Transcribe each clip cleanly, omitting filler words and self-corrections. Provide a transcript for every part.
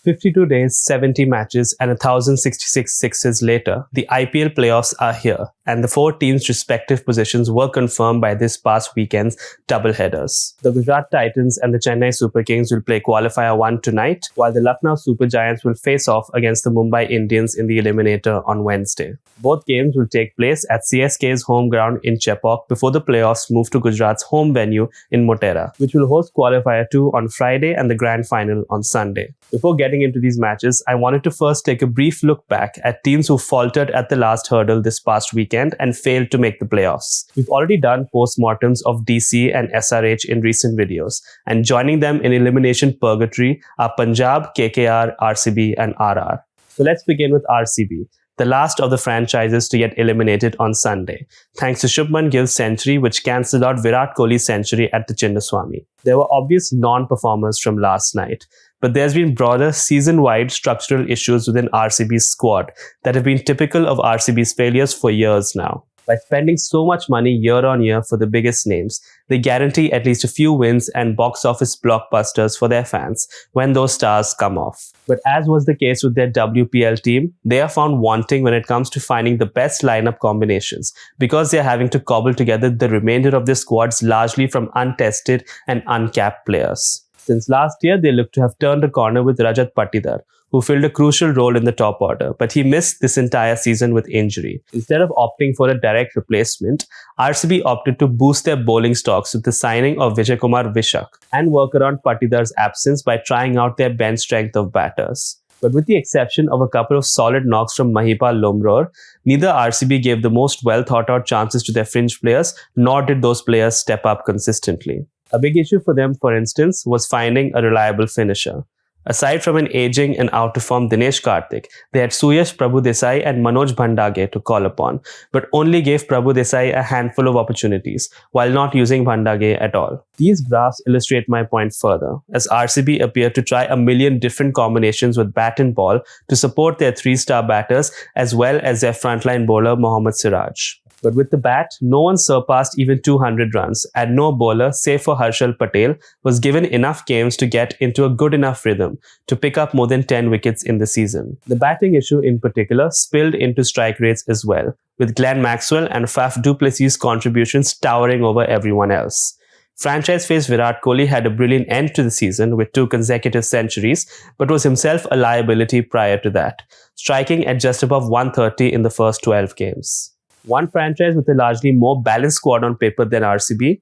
52 days, 70 matches, and 1,066 sixes later, the IPL playoffs are here, and the four teams' respective positions were confirmed by this past weekend's doubleheaders. The Gujarat Titans and the Chennai Super Kings will play Qualifier 1 tonight, while the Lucknow Super Giants will face off against the Mumbai Indians in the Eliminator on Wednesday. Both games will take place at CSK's home ground in Chepauk before the playoffs move to Gujarat's home venue in Motera, which will host Qualifier 2 on Friday and the Grand Final on Sunday. Before getting into these matches, I wanted to first take a brief look back at teams who faltered at the last hurdle this past weekend and failed to make the playoffs. We've already done post-mortems of DC and SRH in recent videos, and joining them in elimination purgatory are Punjab, KKR, RCB and RR. So let's begin with RCB, the last of the franchises to get eliminated on Sunday, thanks to Shubman Gill's century which cancelled out Virat Kohli's century at the Chinnaswamy. There were obvious non-performers from last night, but there's been broader season-wide structural issues within RCB's squad that have been typical of RCB's failures for years now. By spending so much money year on year for the biggest names, they guarantee at least a few wins and box office blockbusters for their fans when those stars come off. But as was the case with their WPL team, they are found wanting when it comes to finding the best lineup combinations because they are having to cobble together the remainder of their squads largely from untested and uncapped players. Since last year, they look to have turned a corner with Rajat Patidar, who filled a crucial role in the top order, but he missed this entire season with injury. Instead of opting for a direct replacement, RCB opted to boost their bowling stocks with the signing of Vijay Kumar Vishak and work around Patidar's absence by trying out their bench strength of batters. But with the exception of a couple of solid knocks from Mahipal Lomror, neither RCB gave the most well-thought-out chances to their fringe players, nor did those players step up consistently. A big issue for them, for instance, was finding a reliable finisher. Aside from an aging and out-of-form Dinesh Karthik, they had Suyash Prabhudesai and Manoj Bhandage to call upon, but only gave Prabhudesai a handful of opportunities, while not using Bhandage at all. These graphs illustrate my point further, as RCB appeared to try a million different combinations with bat and ball to support their three-star batters as well as their frontline bowler Mohammad Siraj. But with the bat, no one surpassed even 200 runs, and no bowler, save for Harshal Patel, was given enough games to get into a good enough rhythm to pick up more than 10 wickets in the season. The batting issue in particular spilled into strike rates as well, with Glenn Maxwell and Faf du Plessis' contributions towering over everyone else. Franchise face Virat Kohli had a brilliant end to the season with 2 consecutive centuries, but was himself a liability prior to that, striking at just above 130 in the first 12 games. One franchise with a largely more balanced squad on paper than RCB,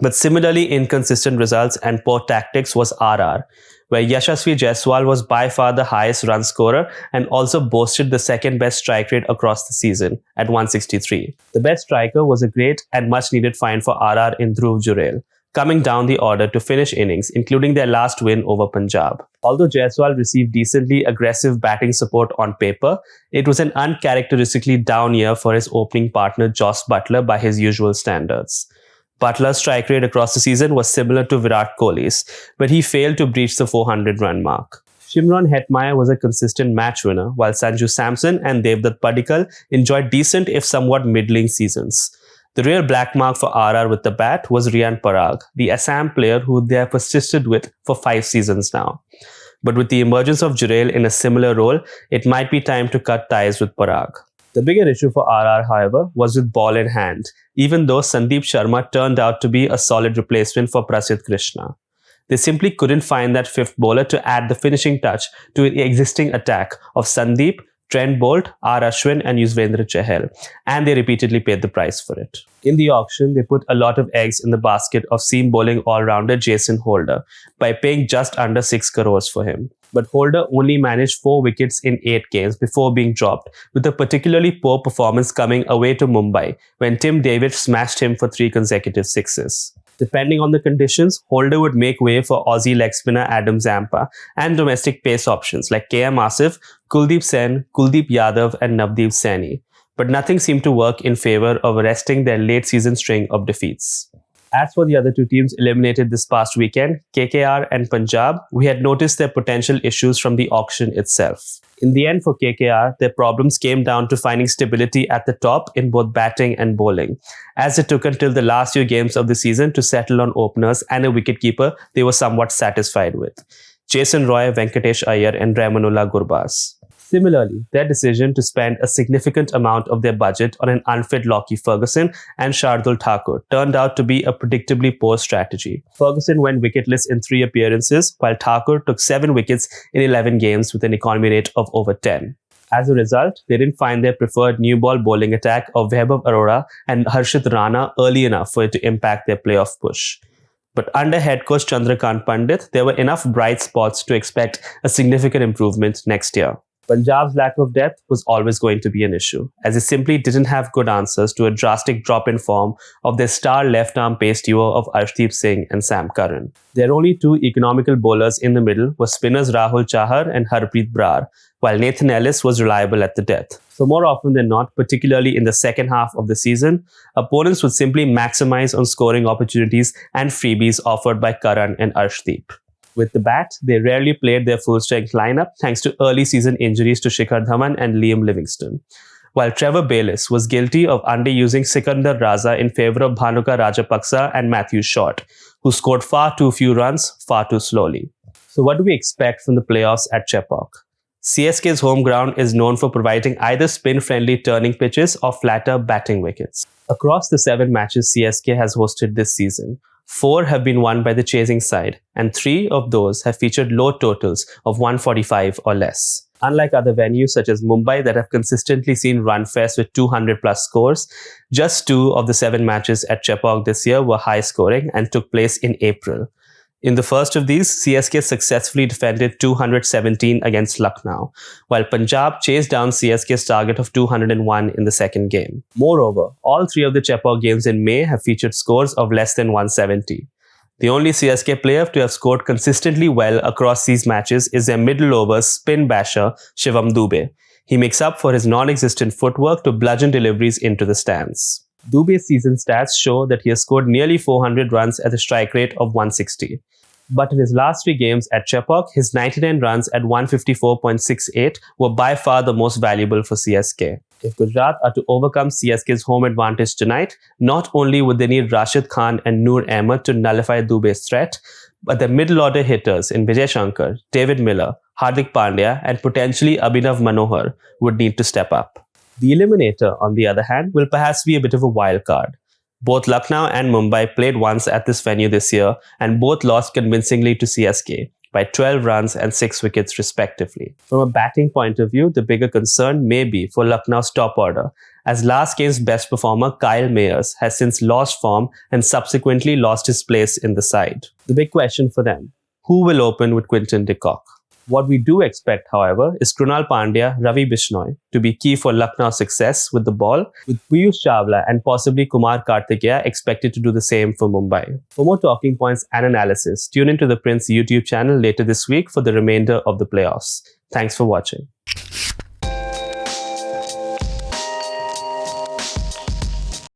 but similarly inconsistent results and poor tactics was RR, where Yashasvi Jaiswal was by far the highest run scorer and also boasted the second best strike rate across the season at 163. The best striker was a great and much needed find for RR in Dhruv Jurel, coming down the order to finish innings, including their last win over Punjab. Although Jaiswal received decently aggressive batting support on paper, it was an uncharacteristically down year for his opening partner Jos Buttler by his usual standards. Butler's strike rate across the season was similar to Virat Kohli's, but he failed to breach the 400-run mark. Shimron Hetmeyer was a consistent match winner, while Sanju Samson and Devdutt Padikkal enjoyed decent if somewhat middling seasons. The real black mark for RR with the bat was Riyan Parag, the Assam player who they have persisted with for 5 seasons now. But with the emergence of Jurel in a similar role, it might be time to cut ties with Parag. The bigger issue for RR, however, was with ball in hand, even though Sandeep Sharma turned out to be a solid replacement for Prasidh Krishna. They simply couldn't find that fifth bowler to add the finishing touch to the existing attack of Sandeep, Trent Bolt, R. Ashwin and Yuzvendra Chahal, and they repeatedly paid the price for it. In the auction, they put a lot of eggs in the basket of seam bowling all-rounder Jason Holder by paying just under 6 crores for him. But Holder only managed 4 wickets in 8 games before being dropped, with a particularly poor performance coming away to Mumbai when Tim David smashed him for 3 consecutive sixes. Depending on the conditions, Holder would make way for Aussie leg spinner Adam Zampa and domestic pace options like KM Asif, Kuldeep Sen, Kuldeep Yadav and Navdeep Saini. But nothing seemed to work in favour of arresting their late season string of defeats. As for the other 2 teams eliminated this past weekend, KKR and Punjab, we had noticed their potential issues from the auction itself. In the end for KKR, their problems came down to finding stability at the top in both batting and bowling, as it took until the last few games of the season to settle on openers and a wicketkeeper they were somewhat satisfied with. Jason Roy, Venkatesh Iyer and Raimanullah Gurbaz. Similarly, their decision to spend a significant amount of their budget on an unfit Lockie Ferguson and Shardul Thakur turned out to be a predictably poor strategy. Ferguson went wicketless in 3 appearances, while Thakur took 7 wickets in 11 games with an economy rate of over 10. As a result, they didn't find their preferred new ball bowling attack of Vaibhav Arora and Harshit Rana early enough for it to impact their playoff push. But under head coach Chandrakant Pandit, there were enough bright spots to expect a significant improvement next year. Punjab's lack of depth was always going to be an issue, as they simply didn't have good answers to a drastic drop in form of their star left-arm pace duo of Arshdeep Singh and Sam Curran. Their only 2 economical bowlers in the middle were spinners Rahul Chahar and Harpreet Brar, while Nathan Ellis was reliable at the death. So more often than not, particularly in the second half of the season, opponents would simply maximize on scoring opportunities and freebies offered by Karan and Arshdeep. With the bat, they rarely played their full-strength lineup thanks to early season injuries to Shikhar Dhawan and Liam Livingston. While Trevor Bayliss was guilty of underusing Sikandar Raza in favour of Bhanuka Rajapaksa and Matthew Short, who scored far too few runs far too slowly. So what do we expect from the playoffs at Chepauk? CSK's home ground is known for providing either spin-friendly turning pitches or flatter batting wickets. Across the 7 matches CSK has hosted this season, 4 have been won by the chasing side, and 3 of those have featured low totals of 145 or less. Unlike other venues such as Mumbai that have consistently seen run fests with 200 plus scores, just 2 of the 7 matches at Chepauk this year were high scoring and took place in April. In the first of these, CSK successfully defended 217 against Lucknow, while Punjab chased down CSK's target of 201 in the second game. Moreover, all 3 of the Chepauk games in May have featured scores of less than 170. The only CSK player to have scored consistently well across these matches is their middle-overs spin basher Shivam Dube. He makes up for his non-existent footwork to bludgeon deliveries into the stands. Dube's season stats show that he has scored nearly 400 runs at a strike rate of 160. But in his last 3 games at Chepauk, his 99 runs at 154.68 were by far the most valuable for CSK. If Gujarat are to overcome CSK's home advantage tonight, not only would they need Rashid Khan and Noor Ahmed to nullify Dube's threat, but their middle-order hitters in Vijay Shankar, David Miller, Hardik Pandya and potentially Abhinav Manohar would need to step up. The Eliminator, on the other hand, will perhaps be a bit of a wild card. Both Lucknow and Mumbai played once at this venue this year and both lost convincingly to CSK by 12 runs and 6 wickets respectively. From a batting point of view, the bigger concern may be for Lucknow's top order, as last game's best performer Kyle Mayers has since lost form and subsequently lost his place in the side. The big question for them: who will open with Quinton de Kock? What we do expect, however, is Krunal Pandya, Ravi Bishnoi to be key for Lucknow's success with the ball, with Piyush Chawla and possibly Kumar Kartikeya expected to do the same for Mumbai. For more talking points and analysis, tune into ThePrint's YouTube channel later this week for the remainder of the playoffs. Thanks for watching.